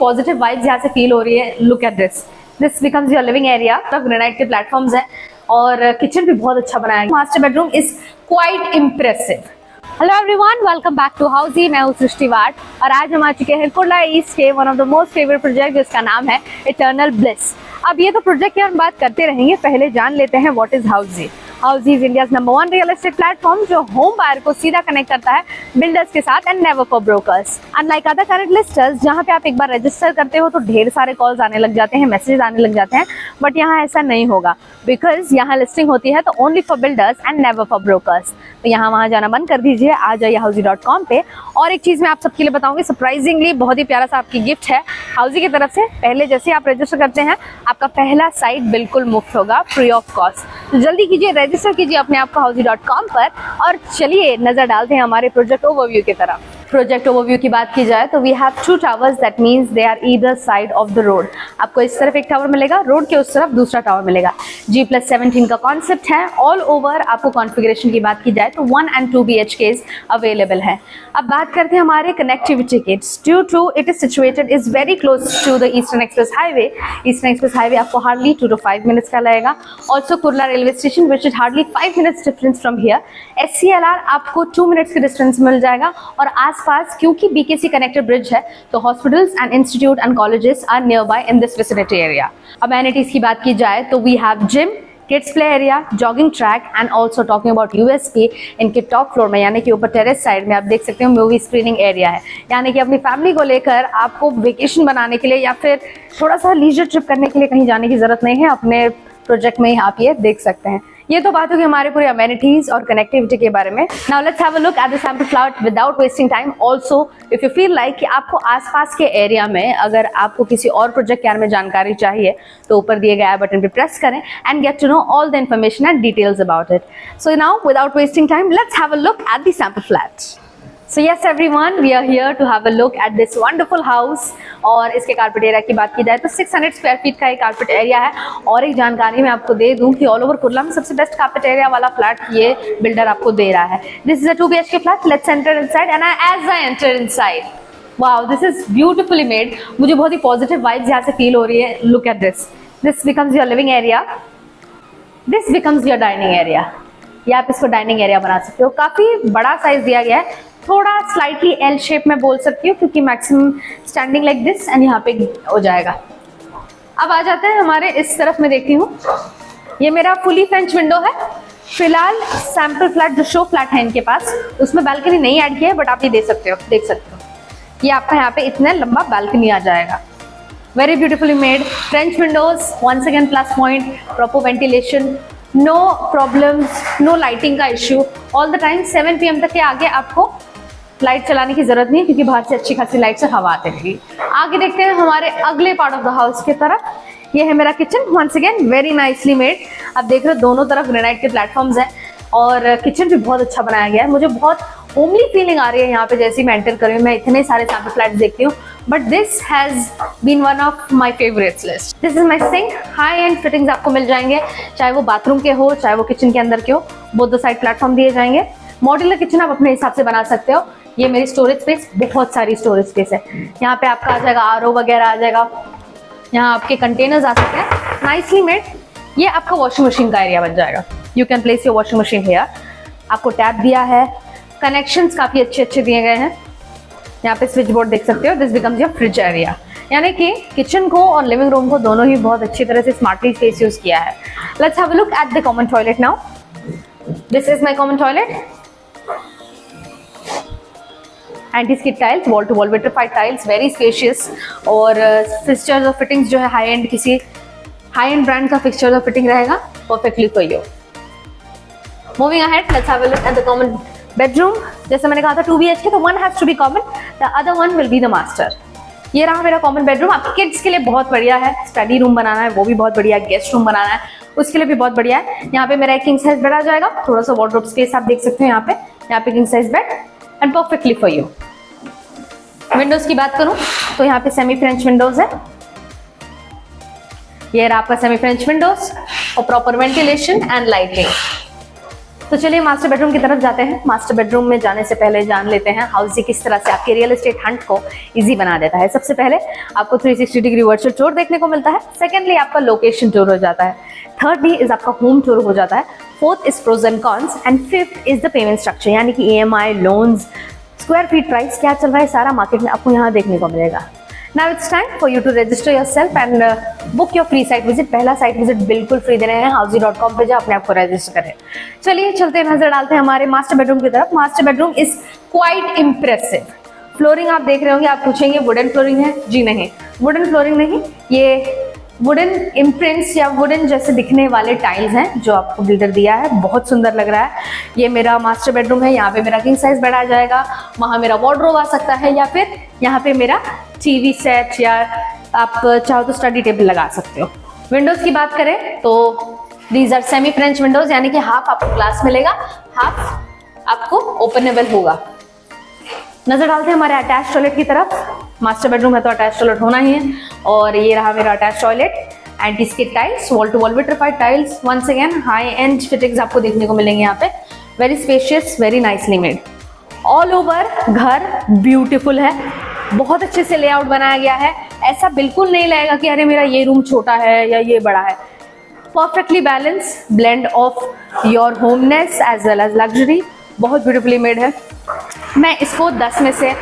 Positive vibes यहाँ से feel हो रही है। Look at this becomes your living area. Granite के प्लेटफॉर्म्स हैं और किचन भी बहुत अच्छा बनाया है। Master bedroom is quite impressive. Hello everyone, welcome back to Housiey. मैं हूँ सृष्टि वाट और आज हम आ चुके हैं कुर्ला ईस्ट के one of the most favourite project जिसका नाम है इटर्नल ब्लिस। अब ये तो प्रोजेक्ट की हम बात करते रहेंगे, पहले जान लेते हैं what is Housiey. Housiey is India's number 1 real estate platform जो होम बायर को सीधा कनेक्ट करता है बिल्डर्स के साथ and never for brokers. Unlike other current listers जहाँ पे आप एक बार रजिस्टर करते हो तो ढेर सारे कॉल्स आने लग जाते हैं, मैसेजेस आने लग जाते हैं, बट यहाँ ऐसा नहीं होगा बिकॉज यहाँ लिस्टिंग होती है तो only for builders and never for brokers. तो यहाँ वहाँ जाना बंद कर दीजिए, आ जाइए housy.com पे। और एक चीज़ मैं आप सबके लिए बताऊंगी, सरप्राइजिंगली बहुत ही प्यारा सा आपकी गिफ्ट है हाउसी की तरफ से। पहले जैसे आप रजिस्टर करते हैं आपका पहला साइट बिल्कुल मुफ्त होगा, फ्री ऑफ कॉस्ट। तो जल्दी कीजिए, रजिस्टर कीजिए अपने आप को housy.com पर और चलिए नजर डालते हैं हमारे प्रोजेक्ट ओवरव्यू की तरफ। प्रोजेक्ट ओवरव्यू की बात की जाए तो we have 2 towers, that means they are either side of the road. आपको इस तरफ एक टावर मिलेगा, रोड के उस तरफ दूसरा टावर मिलेगा। G+17 का कॉन्सेप्ट है। ऑल ओवर आपको कॉन्फ़िगरेशन की बात की जाए तो 1 and 2 BHKs अवेलेबल है। अब बात करते हैं हमारे कनेक्टिविटी की। Due to it is situated is very close to the eastern express highway. Eastern express highway आपको हार्डली 2 to 5 मिनट्स का लगेगा। Also Kurla railway station which is hardly 5 minutes difference from here. SCLR आपको 2 minutes के distance मिल जाएगा और आसपास क्योंकि BKC connected bridge है तो hospitals and institute and colleges are near by in this vicinity area. Amenities की बात की जाए तो we have gym, kids play area, jogging track and also talking about USP इनके टॉप फ्लोर में यानी कि ऊपर टेरेस साइड में आप देख सकते हो मूवी स्क्रीनिंग एरिया है। यानी कि अपनी फैमिली को लेकर आपको वेकेशन बनाने के लिए या फिर थोड़ा सा लीजर ट्रिप करने के लिए कहीं जाने की जरूरत नहीं है, अपने प्रोजेक्ट में आप ये देख सकते हैं। ये तो बात होगी हमारे पूरे अमेनिटीज और कनेक्टिविटी के बारे में। Now let's have a look at the sample flat without wasting time. Also if you feel like कि आपको आसपास के एरिया में अगर आपको किसी और प्रोजेक्ट के बारे में जानकारी चाहिए तो ऊपर दिए गए आई बटन पे प्रेस करें and get to know all the information and details about it. So now without wasting time let's have a look at the sample flat. So yes everyone, we are here to have a look at this wonderful house। और इसके carpet area की बात की जाए तो 600 square feet का एक carpet area है। और एक जानकारी मैं आपको दे दूं कि ऑल ओवर कुर्ला में सबसे बेस्ट कारपेट एरिया वाला फ्लैट ये बिल्डर आपको दे रहा है। This is a 2 BHK flat. Let's enter inside and as I enter inside, wow this is beautifully made. मुझे बहुत ही पॉजिटिव वाइब्स यहाँ से फील हो रही है। Look at this becomes your living area, this becomes your dining area. या आप इसको डाइनिंग एरिया बना सकते हो। काफी बड़ा साइज दिया गया है, थोड़ा स्लाइटली L शेप में बोल सकती हूँ क्योंकि maximum standing like this and यहाँ पे हो जाएगा। अब आ जाते हैं हमारे इस तरफ में, देखती हूँ ये मेरा फुली फ्रेंच विंडो है। फिलहाल सैंपल फ्लैट जो शो फ्लैट है इनके पास उसमें बालकनी नहीं ऐड किया है, बट आप ये देख सकते हो। ये आपका यहाँ पे इतना लंबा बालकनी आ जाएगा। Very beautifully made French windows, once again plus point, proper ventilation, no problems, no lighting का issue. All the time 7 PM तक के आगे आपको लाइट चलाने की जरूरत नहीं है क्योंकि बाहर से अच्छी खासी लाइट से हवा आती रहेगी। आगे देखते हैं हमारे अगले पार्ट ऑफ द हाउस की तरफ। ये है मेरा kitchen, once again very nicely made. आप देख रहे हो दोनों तरफ ग्रेनाइट के प्लेटफॉर्म्स हैं और किचन भी बहुत अच्छा बनाया गया है। मुझे बहुत होमली फीलिंग आ रही है यहाँ पे जैसे ही मैं एंटर कर रही हूँ। मैं इतने सारे सैंपल फ्लैट्स देखती हूँ but this has been one of my favourites list. This is my sink. High end fittings आपको मिल जाएंगे, चाहे वो बाथरूम के हो चाहे वो किचन के अंदर के हो। बोथ द साइड प्लेटफॉर्म दिए जाएंगे। मॉड्यूलर किचन आप अपने हिसाब से बना सकते हो। ये मेरी स्टोरेज स्पेस, बहुत सारी स्टोरेज स्पेस है। यहाँ पे आपका आ जाएगा RO वगैरह आ जाएगा, यहाँ आपके कंटेनर्स आ सकते हैं, नाइसली मेड। ये आपका वॉशिंग मशीन का एरिया बन जाएगा। You can place your washing machine here. आपको टैप दिया है, कनेक्शंस काफी अच्छे दिए गए हैं। यहाँ पे स्विच बोर्ड देख सकते हो। This becomes your fridge area. यानी कि किचन को और लिविंग रूम को दोनों ही बहुत अच्छी तरह से स्मार्टली स्पेस यूज किया है। Let's have a look at the common toilet now. This is my common toilet. Anti skid tiles, wall to wall vitrified tiles, very spacious. और फिक्सचर्स और फिटिंग्स जो है हाई एंड, किसी high end brand का fixtures और fitting रहेगा perfectly for you. Moving ahead, let's have a look at the common bedroom. जैसे मैंने कहा था 2 BHK तो 1 has to be common, the other 1 will be the master. ये रहा मेरा कॉमन बेडरूम। आपके किड्स के लिए बहुत बढ़िया है। स्टडी रूम बनाना है वो भी बहुत बढ़िया है, गेस्ट रूम बनाना है उसके लिए भी बहुत बढ़िया है। यहाँ पे मेरा एक किंग साइज बेड आ जाएगा, थोड़ा सा वार्डरोब स्पेस आप देख सकते हो यहाँ पे king size bed and perfectly for you. Windows की बात करूं तो यहाँ पे सेमी फ्रेंच विंडोज है। ये रहा आपका सेमी फ्रेंच विंडोज और प्रॉपर वेंटिलेशन एंड लाइटिंग। तो चलिए मास्टर बेडरूम की तरफ जाते हैं। मास्टर बेडरूम में जाने से पहले जान लेते हैं हाउसी किस तरह से आपके रियल एस्टेट हंट को इजी बना देता है। सबसे पहले आपको 360 डिग्री वर्चुअल टूर देखने को मिलता है। सेकेंडली आपका लोकेशन टूर हो जाता है। थर्डली इज आपका होम टूर हो जाता है। Fourth is pros and cons and fifth is the payment structure, यानी कि EMI, लोन्स, स्क्वायर फीट प्राइस क्या चल रहा है, सारा मार्केट में आपको यहाँ देखने को मिलेगा। Now it's time for you to register yourself and book your free site visit। पहला साइट विजिट बिल्कुल फ्री देने हैं। housey.com पे जाओ, अपने आप को रजिस्टर करें। चलिए चलते हैं, नजर डालते हैं हमारे मास्टर बेडरूम की तरफ। Master bedroom is quite impressive. Flooring आप देख रहे होंगे, आप पूछेंगे वुडन फ्लोरिंग है? जी नहीं, वुडन फ्लोरिंग नहीं, ये वुडन इम्प्रिंट्स या वुडन जैसे दिखने वाले टाइल्स हैं जो आपको बिल्डर दिया है। बहुत सुंदर लग रहा है। ये मेरा मास्टर बेडरूम है। यहाँ पे मेरा किंग साइज बेड आ जाएगा, वहाँ मेरा वार्डरोब आ सकता है, या फिर यहाँ पे मेरा टीवी सेट, या आप चाहो तो स्टडी टेबल लगा सकते हो। विंडोज की बात करें तो these are semi French windows, यानी कि हाफ आपको ग्लास मिलेगा, हाफ आपको ओपनेबल होगा। नजर डालते हैं हमारे अटैच टॉयलेट की तरफ। मास्टर बेडरूम है तो अटैच टॉयलेट होना ही है। और ये रहा मेरा attach toilet. Anti skid tiles, wall to wall vitrified tiles, once again high end fittings आपको देखने को मिलेंगे यहाँ पे। Very spacious, very nicely made. All over घर ब्यूटीफुल है, बहुत अच्छे से लेआउट बनाया गया है। ऐसा बिल्कुल नहीं लगेगा कि अरे मेरा ये रूम छोटा है या ये बड़ा है। Perfectly balance blend of your homeness as well as luxury, बहुत ब्यूटीफुली मेड है। मैं इसको 10 में से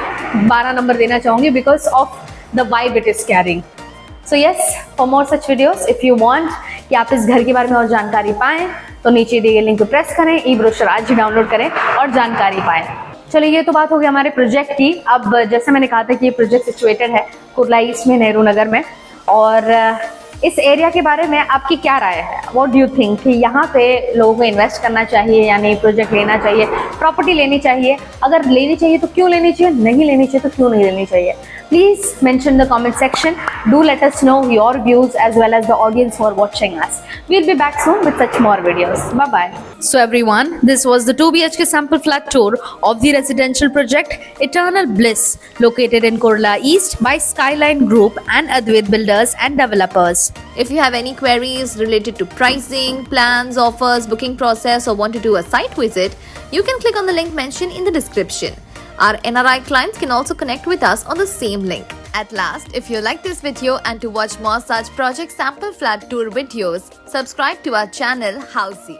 12 नंबर देना चाहूँगी because of the vibe it is carrying. So yes, for more such videos if you want कि आप इस घर के बारे में और जानकारी पाएं तो नीचे दिए गए लिंक को प्रेस करें, ई ब्रोशर आज ही डाउनलोड करें और जानकारी पाएं। चलिए, ये तो बात हो गई हमारे प्रोजेक्ट की। अब जैसे मैंने कहा था कि ये प्रोजेक्ट सिचुएटेड है कुर्ला ईस्ट में, नेहरू नगर में। और इस एरिया के बारे में आपकी क्या राय है? व्हाट डू यू थिंक कि यहाँ पे लोगों को इन्वेस्ट करना चाहिए या नहीं, प्रोजेक्ट लेना चाहिए, प्रॉपर्टी लेनी चाहिए? अगर लेनी चाहिए तो क्यों लेनी चाहिए, नहीं लेनी चाहिए तो क्यों नहीं लेनी चाहिए? Please mention the comment section. Do let us know your views as well as the audience who are watching us. We'll be back soon with such more videos. Bye bye. So everyone, this was the 2 BHK sample flat tour of the residential project Eternal Bliss, located in Kurla East by Skyline Group and Advait Builders and Developers. If you have any queries related to pricing, plans, offers, booking process, or want to do a site visit, you can click on the link mentioned in the description. Our NRI clients can also connect with us on the same link. At last, if you like this video and to watch more such project sample flat tour videos, subscribe to our channel Housey.